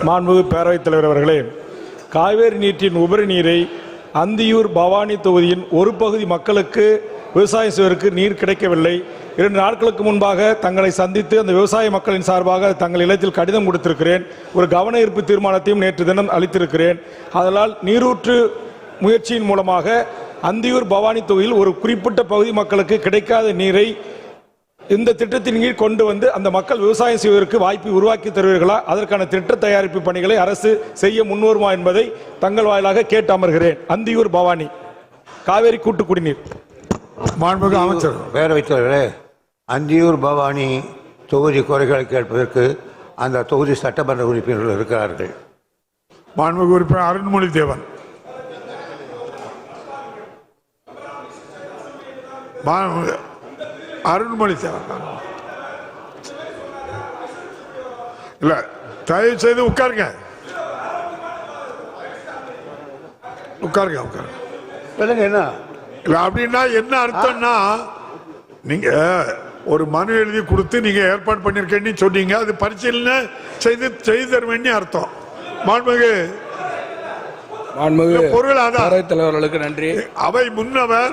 மாண்புமிகு பேரவைத் தலைவர் அவர்களே, காவேரி நீரின் உபரி நீரை அந்தியூர் பவானி தொகுதியின் ஒரு பகுதி மக்களுக்கு விவசாயம் செய்வதற்கு நீர் கிடைக்கவில்லை. 2 நாட்களுக்கு முன்பாக தங்களை சந்தித்து அந்த விவசாய மக்களின் சார்பாக தங்கள் இல்லத்தில் கடிதம் கொடுத்திருக்கிறேன். ஒரு கவன ஈர்ப்பு தீர்மானத்தையும் நேற்று தினம் அளித்திருக்கிறேன். அதனால் நீரூற்று முயற்சியின் மூலமாக அந்தியூர் பவானி தொகுதியில் ஒரு குறிப்பிட்ட பகுதி மக்களுக்கு கிடைக்காத நீரை இந்த திட்டத்தின் கீழ் கொண்டு வந்து அந்த மக்கள் விவசாயம் செய்வதற்கு வாய்ப்பை உருவாக்கி தருவீர்களா? அதற்கான திட்ட தயாரிப்பு பணிகளை அரசு செய்ய முன்வருமா என்பதை தங்கள் வாயிலாக கேட்டு அமர்கிறேன். அந்தியூர் பவானி காவேரி கூட்டு குடிநீர். மாண்புமிகு அமைச்சர். பேரவைத் தலைவரே, அந்தியூர் பவானி தொகுதி குறைகளை கேட்பதற்கு அந்த தொகுதி சட்டமன்ற உறுப்பினர்கள் இருக்கிறார்கள். மாண்புமிகு உறுப்பினர் அருண்மொழி தேவன். அருண்மொழி தேவன் இல்ல, தயவு செய்து உட்காருங்க. என்ன இல்ல அப்படின்னா என்ன அர்த்தம்னா, நீங்க ஒரு மனு எழுதி கொடுத்து நீங்க ஏற்பாடு பண்ணிருக்கேன்னு சொன்னீங்க, அது பரிசீலனை செய்து தருவேன்னு அர்த்தம். மாண்புமிகு பொருள் தலைவர்களுக்கு நன்றி. அவை முன்னவர்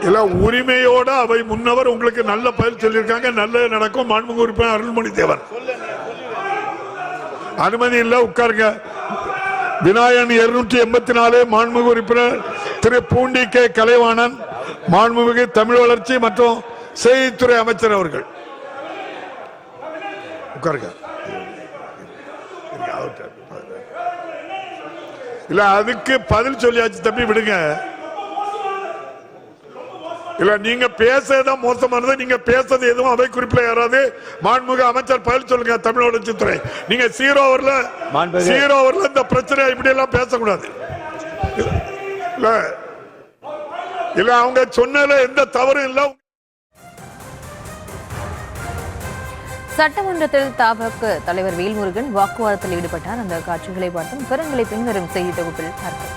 இல்ல உரிமையோட அவை முன்னவர் உங்களுக்கு நல்ல பதில் சொல்லியிருக்காங்க. நல்லது நடக்கும். மாண்புமிகு உறுப்பினர் அருள்மொழி தேவன். அனுமதி இல்ல, உட்காருங்க. விநாயகன் 284 மாண்புமிகு உறுப்பினர் திரு பூண்டி கே கலைவாணன், மாண்புமிகு தமிழ் வளர்ச்சி மற்றும் செய்தித்துறை அமைச்சர் அவர்கள். உட்காருங்க. இல்ல அதுக்கு பதில் சொல்லியாச்சு தம்பி, விடுங்க. இல்ல நீங்க பேசதான் மோசமானது. நீங்க பேசுறது எதுவும் அவை குறிப்பில் யாராவது மாண்புமிகு அமைச்சர் பதில் சொல்லுங்க. தமிழ் வளர்ச்சித்துறை நீங்க 0 ஓவர்ல இந்த பிரச்சனை இப்படி எல்லாம் பேசக்கூடாது. இல்ல அவங்க சொன்னதுல எந்த தவறும் இல்ல. சட்டமன்றத்தில் தபாக தலைவர் வேல்முருகன் வாக்குவாதத்தில் ஈடுபட்டார். அந்த காட்சிகளை பார்த்தும் விவரங்களை பின்வரும் செய்தி தொகுப்பில் பார்ப்போம்.